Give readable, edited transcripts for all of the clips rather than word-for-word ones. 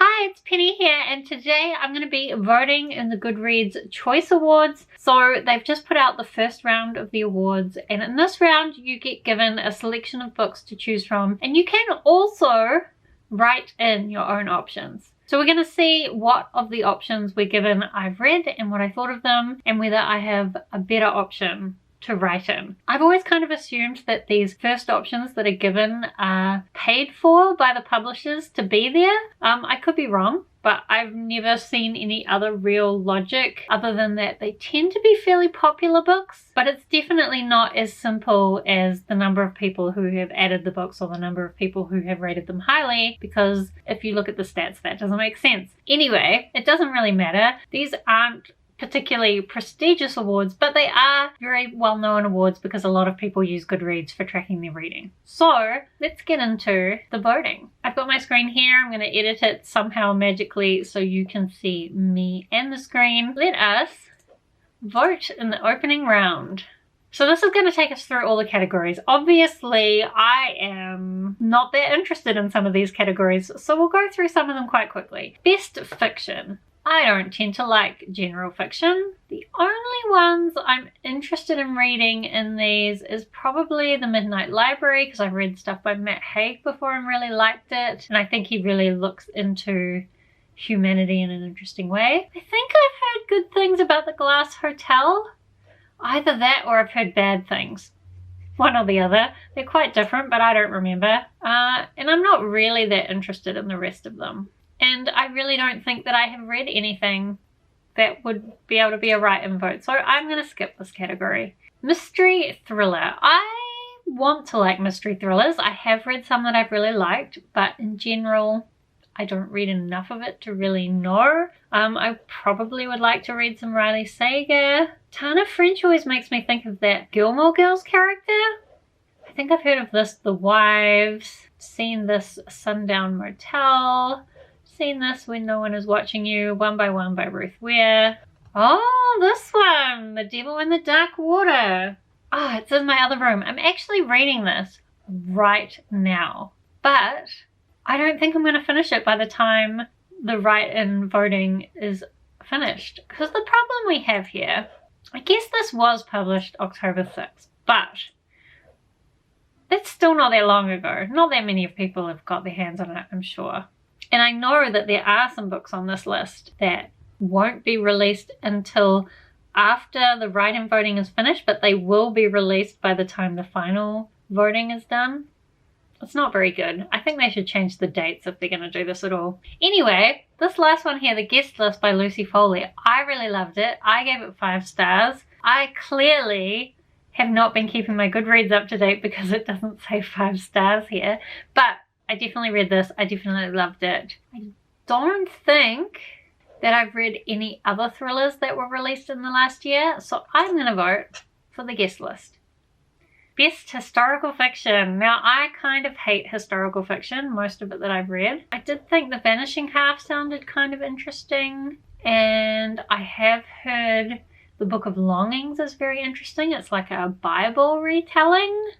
Hi, it's Penny here, and today I'm going to be voting in the Goodreads Choice Awards. So they've just put out the first round of the awards, and in this round you get given a selection of books to choose from, and you can also write in your own options. So we're going to see what of the options we're given I've read and what I thought of them, and whether I have a better option to write in. I've always kind of assumed that these first options that are given are paid for by the publishers to be there. I could be wrong, but I've never seen any other real logic other than that they tend to be fairly popular books, but it's definitely not as simple as the number of people who have added the books or the number of people who have rated them highly, because if you look at the stats, that doesn't make sense. Anyway, it doesn't really matter. These aren't particularly prestigious awards, but they are very well-known awards because a lot of people use Goodreads for tracking their reading. So let's get into the voting. I've got my screen here. I'm going to edit it somehow magically so you can see me and the screen. Let us vote in the opening round. So this is going to take us through all the categories. Obviously, I am not that interested in some of these categories, so we'll go through some of them quite quickly. Best fiction. I don't tend to like general fiction. The only ones I'm interested in reading in these is probably The Midnight Library, because I've read stuff by Matt Haig before and really liked it, and I think he really looks into humanity in an interesting way. I think I've heard good things about The Glass Hotel. Either that or I've heard bad things. One or the other. They're quite different, but I don't remember. And I'm not really that interested in the rest of them. And I really don't think that I have read anything that would be able to be a write-in vote. So I'm going to skip this category. Mystery thriller. I want to like mystery thrillers. I have read some that I've really liked, but in general, I don't read enough of it to really know. I probably would like to read some Riley Sager. Tana French always makes me think of that Gilmore Girls character. I think I've heard of this, The Wives. Seen this, Sundown Motel. Seen this, When No One Is Watching You, One by One by Ruth Ware. Oh, this one, The Devil in the Dark Water. Oh, it's in my other room. I'm actually reading this right now, but I don't think I'm going to finish it by the time the write-in voting is finished. Because the problem we have here, I guess this was published October 6th, but that's still not that long ago. Not that many people have got their hands on it, I'm sure. And I know that there are some books on this list that won't be released until after the write-in voting is finished, but they will be released by the time the final voting is done. It's not very good. I think they should change the dates if they're going to do this at all. Anyway, this last one here, The Guest List by Lucy Foley, I really loved it. I gave it 5 stars. I clearly have not been keeping my Goodreads up to date because it doesn't say 5 stars here, but I definitely read this. I definitely loved it. I don't think that I've read any other thrillers that were released in the last year, so I'm going to vote for The Guest List. Best historical fiction. Now, I kind of hate historical fiction, most of it that I've read. I did think The Vanishing Half sounded kind of interesting, and I have heard The Book of Longings is very interesting. It's like a Bible retelling.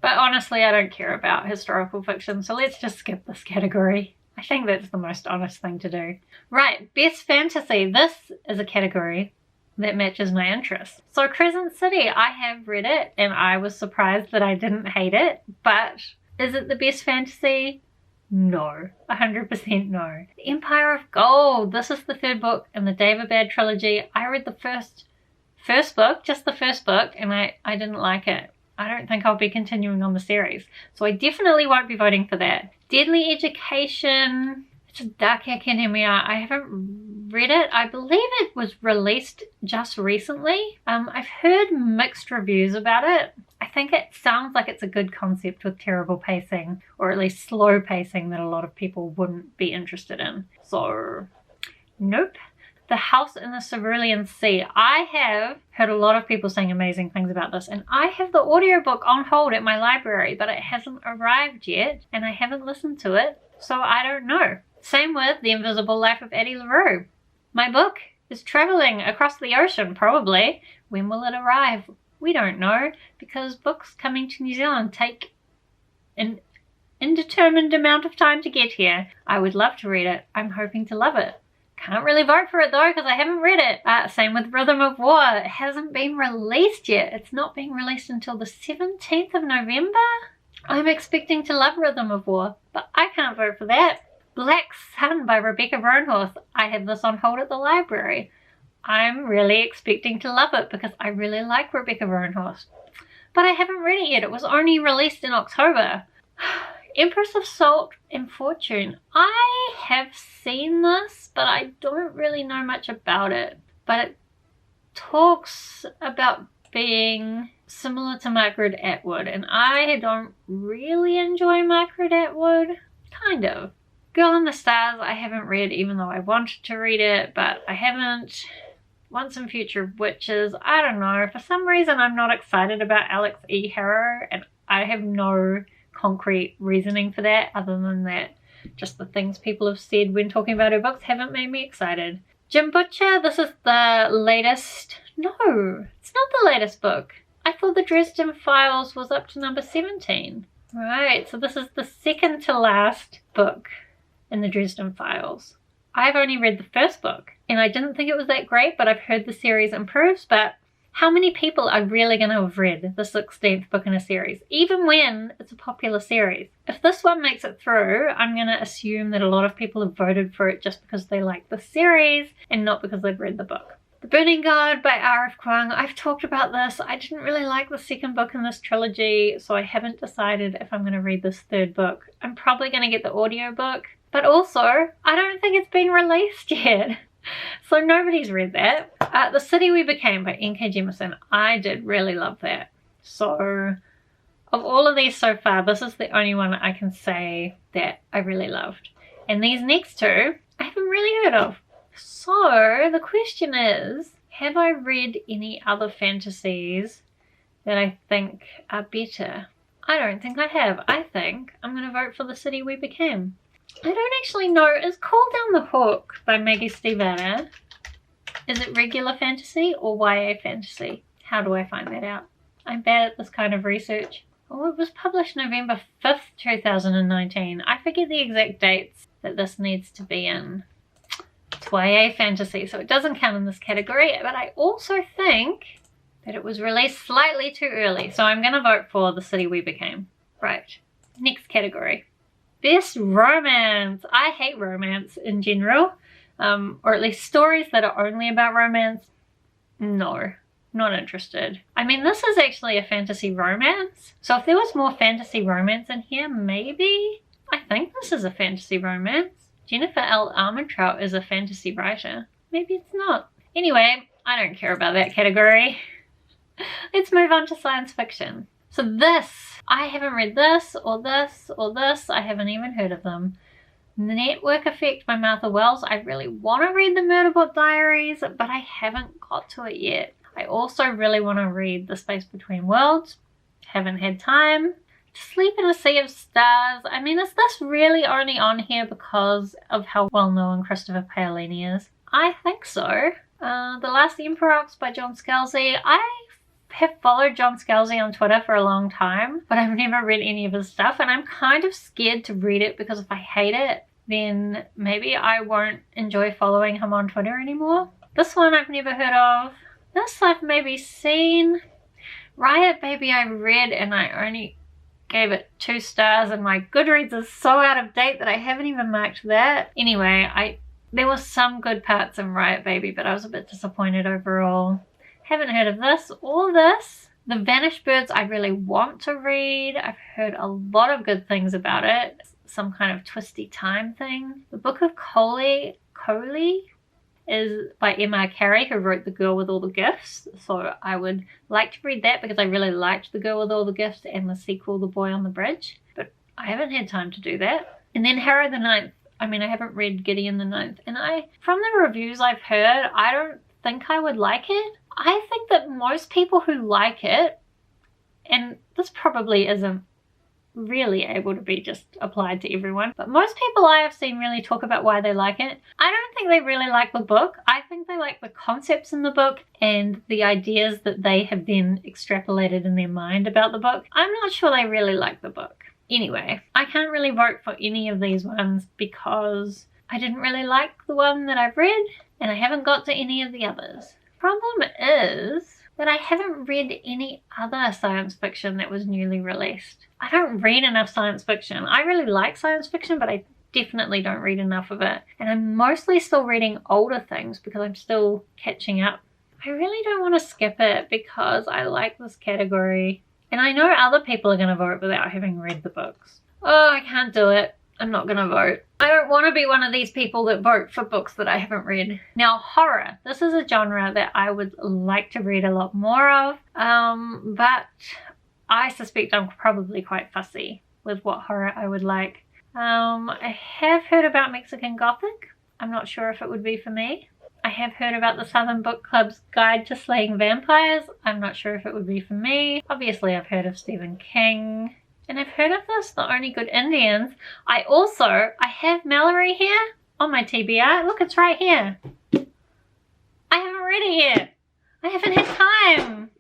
But honestly, I don't care about historical fiction, so let's just skip this category. I think that's the most honest thing to do. Right, best fantasy. This is a category that matches my interests. So Crescent City, I have read it, and I was surprised that I didn't hate it, but is it the best fantasy? No, 100% no. The Empire of Gold. This is the 3rd book in the David trilogy. I read the first book, just the first book, and I didn't like it. I don't think I'll be continuing on the series. So I definitely won't be voting for that. Deadly Education. It's a dark academia. I haven't read it. I believe it was released just recently. I've heard mixed reviews about it. I think it sounds like it's a good concept with terrible pacing, or at least slow pacing that a lot of people wouldn't be interested in. So, nope. The House in the Cerulean Sea. I have heard a lot of people saying amazing things about this, and I have the audiobook on hold at my library, but it hasn't arrived yet, and I haven't listened to it, so I don't know. Same with The Invisible Life of Addie LaRue. My book is traveling across the ocean, probably. When will it arrive? We don't know, because books coming to New Zealand take an indeterminate amount of time to get here. I would love to read it. I'm hoping to love it. Can't really vote for it though because I haven't read it. Same with Rhythm of War. It hasn't been released yet. It's not being released until the 17th of November. I'm expecting to love Rhythm of War, but I can't vote for that. Black Sun by Rebecca Roanhorse. I have this on hold at the library. I'm really expecting to love it because I really like Rebecca Roanhorse. But I haven't read it yet. It was only released in October. Empress of Salt and Fortune. I have seen this, but I don't really know much about it. But it talks about being similar to Margaret Atwood, and I don't really enjoy Margaret Atwood. Kind of. Girl in the Stars I haven't read, even though I wanted to read it, but I haven't. Once and Future Witches, I don't know. For some reason I'm not excited about Alex E. Harrow, and I have no concrete reasoning for that other than that just the things people have said when talking about her books haven't made me excited. Jim Butcher, this is the latest. No, it's not the latest book. I thought the Dresden Files was up to number 17. Right, so this is the second to last book in the Dresden Files. I've only read the first book and I didn't think it was that great, but I've heard the series improves. But how many people are really going to have read the 16th book in a series, even when it's a popular series? If this one makes it through, I'm going to assume that a lot of people have voted for it just because they like the series and not because they've read the book. The Burning God by R.F. Kuang. I've talked about this. I didn't really like the second book in this trilogy, so I haven't decided if I'm going to read this third book. I'm probably going to get the audiobook, but also I don't think it's been released yet. So nobody's read that. The City We Became by N.K. Jemisin. I did really love that. So of all of these so far, this is the only one I can say that I really loved. And these next two, I haven't really heard of. So the question is, have I read any other fantasies that I think are better? I don't think I have. I think I'm going to vote for The City We Became. I don't actually know. Is Call Down the Hook by Maggie Stiefvater, is it regular fantasy or YA fantasy? How do I find that out? I'm bad at this kind of research. Oh, it was published November 5th, 2019. I forget the exact dates that this needs to be in. It's YA fantasy, so it doesn't count in this category, but I also think that it was released slightly too early, so I'm going to vote for The City We Became. Right, next category. Best romance. I hate romance in general, or at least stories that are only about romance. No, not interested. I mean, this is actually a fantasy romance, so if there was more fantasy romance in here, maybe. I think this is a fantasy romance. Jennifer L. Armentrout is a fantasy writer. Maybe it's not. Anyway, I don't care about that category. Let's move on to science fiction. So this, I haven't read this or this or this. I haven't even heard of them. Network Effect by Martha Wells. I really want to read the Murderbot Diaries, but I haven't got to it yet. I also really want to read The Space Between Worlds. Haven't had time. To Sleep in a Sea of Stars. I mean, is this really only on here because of how well known Christopher Paolini is? I think so. The Last Emperor by John Scalzi. I have followed John Scalzi on Twitter for a long time, but I've never read any of his stuff, and I'm kind of scared to read it because if I hate it, then maybe I won't enjoy following him on Twitter anymore. This one I've never heard of. This I've maybe seen. Riot Baby I read and I only gave it 2 stars, and my Goodreads is so out of date that I haven't even marked that. Anyway, there were some good parts in Riot Baby, but I was a bit disappointed overall. Haven't heard of this or this. The Vanished Birds I really want to read. I've heard a lot of good things about it. Some kind of twisty time thing. The Book of Coley is by Emma Carey, who wrote The Girl with All the Gifts. So I would like to read that because I really liked The Girl with All the Gifts and the sequel, The Boy on the Bridge. But I haven't had time to do that. And then Harrow the Ninth. I mean, I haven't read Gideon the Ninth. And from the reviews I've heard, I don't think I would like it. I think that most people who like it, and this probably isn't really able to be just applied to everyone, but most people I have seen really talk about why they like it. I don't think they really like the book. I think they like the concepts in the book and the ideas that they have then extrapolated in their mind about the book. I'm not sure they really like the book. Anyway, I can't really vote for any of these ones because I didn't really like the one that I've read and I haven't got to any of the others. Problem is that I haven't read any other science fiction that was newly released. I don't read enough science fiction. I really like science fiction, but I definitely don't read enough of it. And I'm mostly still reading older things because I'm still catching up. I really don't want to skip it because I like this category. And I know other people are going to vote without having read the books. Oh, I can't do it. I'm not going to vote. I don't want to be one of these people that vote for books that I haven't read. Now, horror. This is a genre that I would like to read a lot more of. But I suspect I'm probably quite fussy with what horror I would like. I have heard about Mexican Gothic. I'm not sure if it would be for me. I have heard about the Southern Book Club's Guide to Slaying Vampires. I'm not sure if it would be for me. Obviously, I've heard of Stephen King. And I've heard of this, The Only Good Indians. I have Mallory here on my TBR. Look, it's right here. I haven't read it yet. I haven't had time.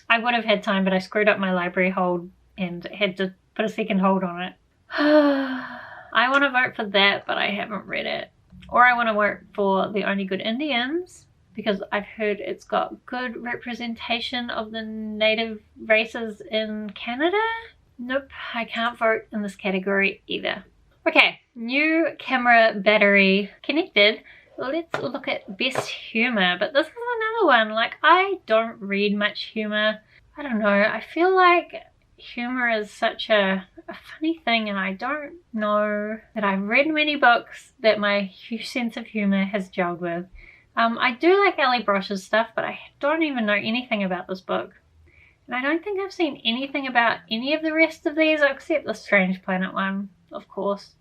I would have had time, but I screwed up my library hold and had to put a second hold on it. I want to vote for that, but I haven't read it. Or I want to vote for The Only Good Indians because I've heard it's got good representation of the native races in Canada. Nope, I can't vote in this category either. Okay, new camera battery connected. Let's look at best humor, but this is another one. Like, I don't read much humor. I don't know, I feel like humor is such a funny thing, and I don't know that I've read many books that my sense of humor has gelled with. I do like Ellie Brosh's stuff, but I don't even know anything about this book. And I don't think I've seen anything about any of the rest of these except the Strange Planet one, of course.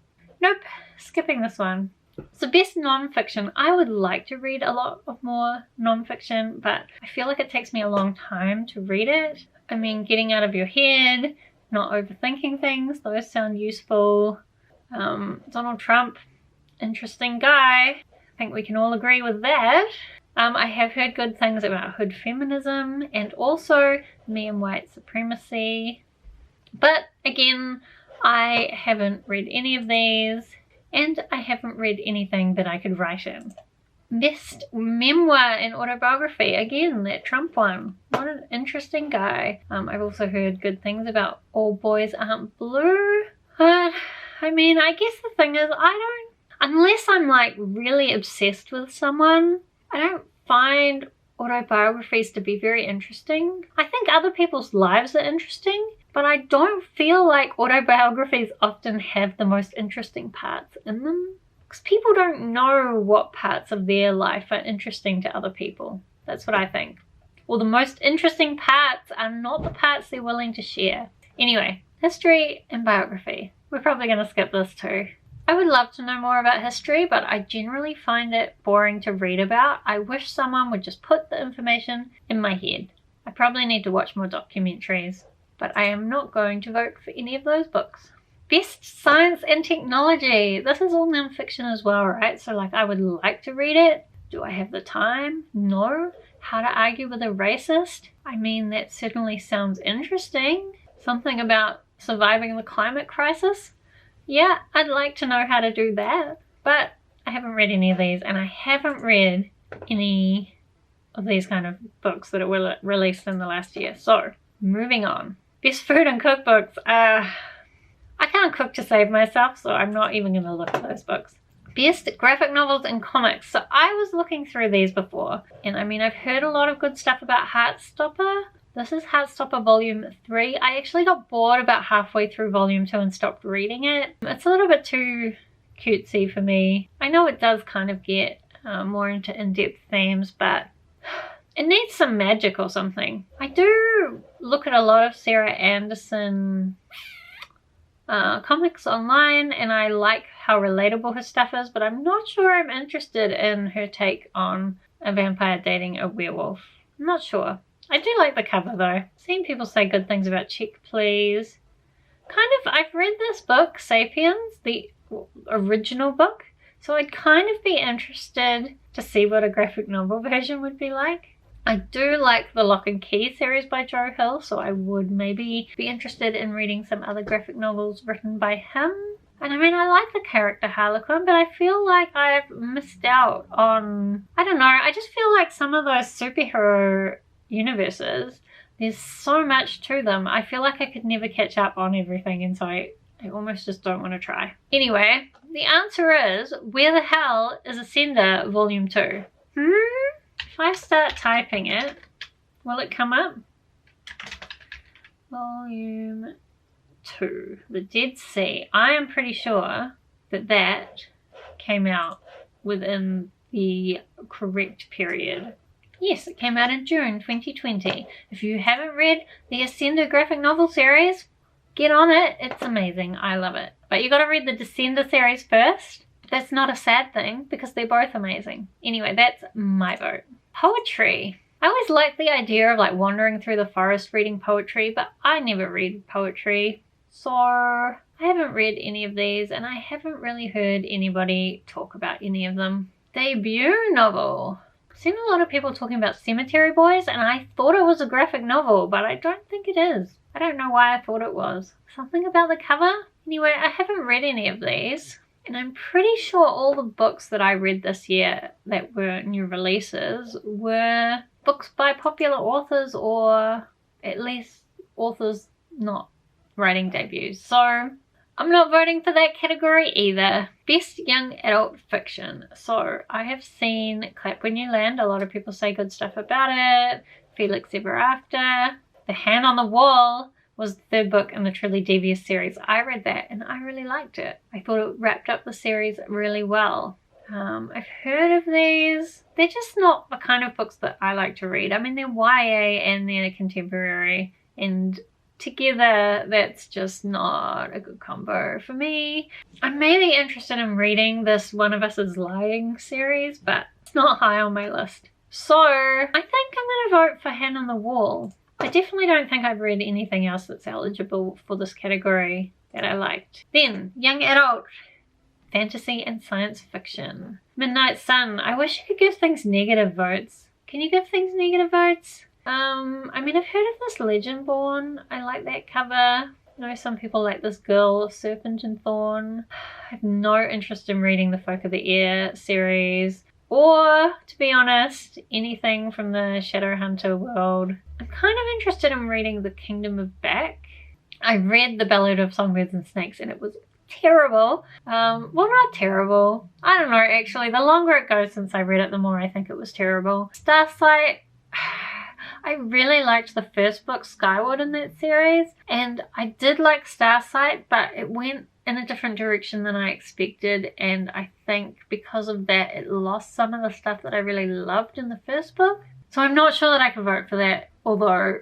Nope, skipping this one. So best non-fiction. I would like to read a lot of more non-fiction, but I feel like it takes me a long time to read it. I mean, getting out of your head, not overthinking things, those sound useful. Donald Trump, interesting guy. I think we can all agree with that. I have heard good things about hood feminism and also me and white supremacy. But again, I haven't read any of these and I haven't read anything that I could write in. Best memoir and autobiography. Again, that Trump one. What an interesting guy. I've also heard good things about All Boys Aren't Blue. I mean, I guess the thing is, unless I'm like really obsessed with someone, I don't find autobiographies to be very interesting. I think other people's lives are interesting, but I don't feel like autobiographies often have the most interesting parts in them. Because people don't know what parts of their life are interesting to other people. That's what I think. Well, the most interesting parts are not the parts they're willing to share. Anyway, history and biography. We're probably going to skip this too. I would love to know more about history, but I generally find it boring to read about. I wish someone would just put the information in my head. I probably need to watch more documentaries, but I am not going to vote for any of those books. Best science and technology. This is all non-fiction as well, right? So like I would like to read it. Do I have the time? No. How to argue with a racist? I mean, that certainly sounds interesting. Something about surviving the climate crisis? Yeah, I'd like to know how to do that. But I haven't read any of these, and I haven't read any of these kind of books that were released in the last year. So, moving on. Best food and cookbooks. I can't cook to save myself, so I'm not even going to look at those books. Best graphic novels and comics. So I was looking through these before, and I mean, I've heard a lot of good stuff about Heartstopper. This is Heartstopper Volume 3. I actually got bored about halfway through Volume 2 and stopped reading it. It's a little bit too cutesy for me. I know it does kind of get more into in-depth themes, but it needs some magic or something. I do look at a lot of Sarah Anderson comics online, and I like how relatable her stuff is, but I'm not sure I'm interested in her take on a vampire dating a werewolf. I'm not sure. I do like the cover though. I've seen people say good things about Check Please. I've read this book, Sapiens, the original book, so I'd kind of be interested to see what a graphic novel version would be like. I do like the Lock and Key series by Joe Hill, so I would maybe be interested in reading some other graphic novels written by him. And I mean, I like the character Harlequin, but I feel like I've missed out on, I don't know, I just feel like some of those superhero universes, there's so much to them. I feel like I could never catch up on everything, and so I almost just don't want to try. Anyway, the answer is, Where the Hell is Ascender Volume 2? If I start typing it, will it come up? Volume 2, The Dead Sea. I am pretty sure that that came out within the correct period. Yes, it came out in June 2020. If you haven't read the Ascender graphic novel series, get on it. It's amazing. I love it. But you got to read the Descender series first. That's not a sad thing because they're both amazing. Anyway, that's my vote. Poetry. I always like the idea of like wandering through the forest reading poetry, but I never read poetry. So I haven't read any of these, and I haven't really heard anybody talk about any of them. Debut novel. I've seen a lot of people talking about Cemetery Boys, and I thought it was a graphic novel, but I don't think it is. I don't know why I thought it was. Something about the cover? Anyway, I haven't read any of these, and I'm pretty sure all the books that I read this year that were new releases were books by popular authors, or at least authors not writing debuts. So I'm not voting for that category either. Best Young Adult Fiction. So I have seen Clap When You Land. A lot of people say good stuff about it. Felix Ever After. The Hand on the Wall was the third book in the Truly Devious series. I read that and I really liked it. I thought it wrapped up the series really well. I've heard of these. They're just not the kind of books that I like to read. I mean, they're YA and they're contemporary, and together that's just not a good combo for me. I may be interested in reading this One of Us is Lying series, but it's not high on my list. So I think I'm going to vote for Hand on the Wall. I definitely don't think I've read anything else that's eligible for this category that I liked. Then, Young Adult, Fantasy and Science Fiction. Midnight Sun. I wish you could give things negative votes. Can you give things negative votes? I mean, I've heard of this Legendborn. I like that cover. I know some people like this girl, Serpent and Thorn. I have no interest in reading the Folk of the Air series, or, to be honest, anything from the Shadowhunter world. I'm kind of interested in reading The Kingdom of Back. I read The Ballad of Songbirds and Snakes and it was terrible. Well, not terrible. I don't know, actually. The longer it goes since I read it, the more I think it was terrible. Starsight. I really liked the first book, Skyward, in that series, and I did like Starsight, but it went in a different direction than I expected, and I think because of that it lost some of the stuff that I really loved in the first book. So I'm not sure that I can vote for that, although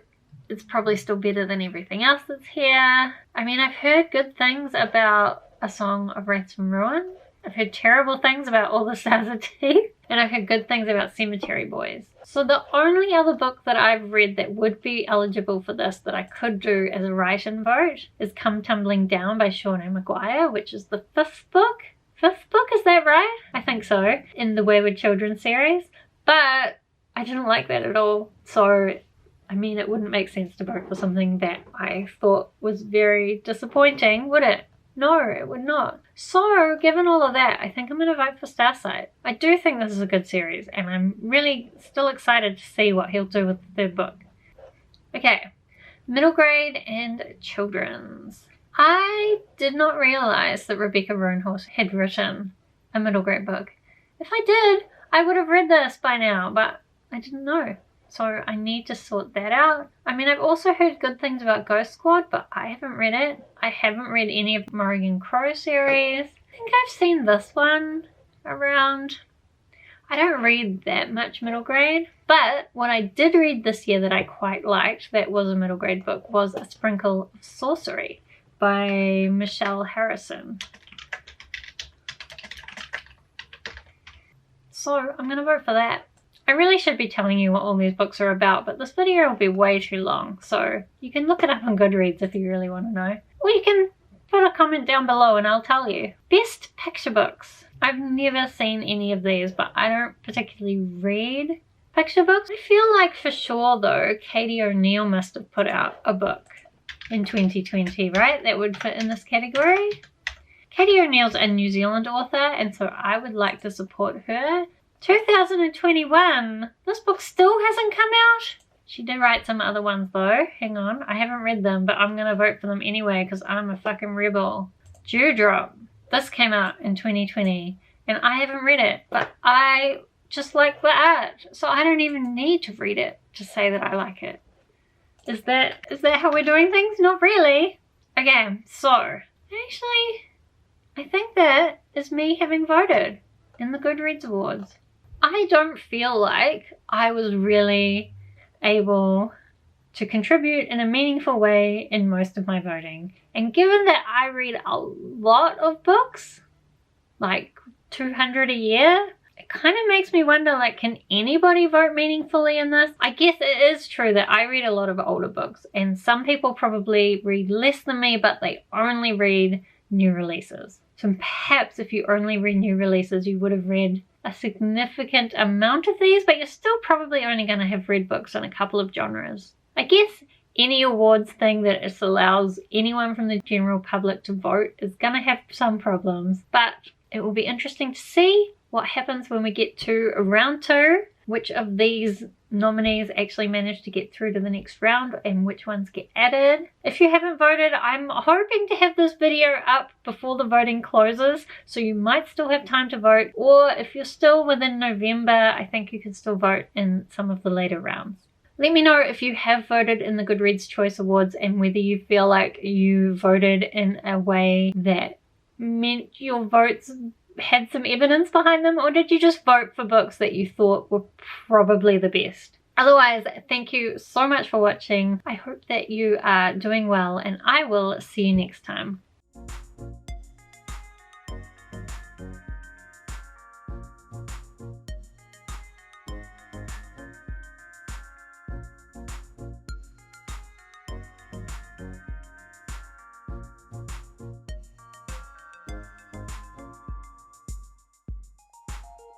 it's probably still better than everything else that's here. I mean, I've heard good things about A Song of Wrath and Ruin. I've heard terrible things about All the Stars Are Teeth, and I've heard good things about Cemetery Boys. So the only other book that I've read that would be eligible for this that I could do as a write-in vote is Come Tumbling Down by Shauna Maguire, which is the fifth book. Fifth book, is that right? I think so, in the Wayward Children series. But I didn't like that at all. So, I mean, it wouldn't make sense to vote for something that I thought was very disappointing, would it? No, it would not. So, given all of that, I think I'm going to vote for Starsight. I do think this is a good series, and I'm really still excited to see what he'll do with the third book. Okay, middle grade and children's. I did not realize that Rebecca Roanhorse had written a middle grade book. If I did, I would have read this by now, but I didn't know. So I need to sort that out. I mean, I've also heard good things about Ghost Squad, but I haven't read it. I haven't read any of Morrigan Crow series. I think I've seen this one around. I don't read that much middle grade, but what I did read this year that I quite liked that was a middle grade book was A Sprinkle of Sorcery by Michelle Harrison. So I'm going to vote for that. I really should be telling you what all these books are about, but this video will be way too long, so you can look it up on Goodreads if you really want to know. Or you can put a comment down below and I'll tell you. Best picture books. I've never seen any of these, but I don't particularly read picture books. I feel like for sure though, Katie O'Neill must have put out a book in 2020, right? That would fit in this category. Katie O'Neill's a New Zealand author, and so I would like to support her. 2021, this book still hasn't come out. She did write some other ones though. Hang on, I haven't read them, but I'm gonna vote for them anyway because I'm a fucking rebel. Dewdrop. This came out in 2020 and I haven't read it, but I just like the art, so I don't even need to read it to say that I like it. Is that how we're doing things? Not really. Okay, so actually I think that is me having voted in the Goodreads Awards. I don't feel like I was really able to contribute in a meaningful way in most of my voting. And given that I read a lot of books, like 200 a year, it kind of makes me wonder, like, can anybody vote meaningfully in this? I guess it is true that I read a lot of older books, and some people probably read less than me, but they only read new releases. So perhaps if you only read new releases, you would have read a significant amount of these, but you're still probably only going to have read books in a couple of genres. I guess any awards thing that just allows anyone from the general public to vote is going to have some problems, but it will be interesting to see what happens when we get to round 2, which of these nominees actually manage to get through to the next round and which ones get added. If you haven't voted, I'm hoping to have this video up before the voting closes, so you might still have time to vote, or if you're still within November, I think you can still vote in some of the later rounds. Let me know if you have voted in the Goodreads Choice Awards and whether you feel like you voted in a way that meant your votes had some evidence behind them, or did you just vote for books that you thought were probably the best? Otherwise, thank you so much for watching. I hope that you are doing well, and I will see you next time.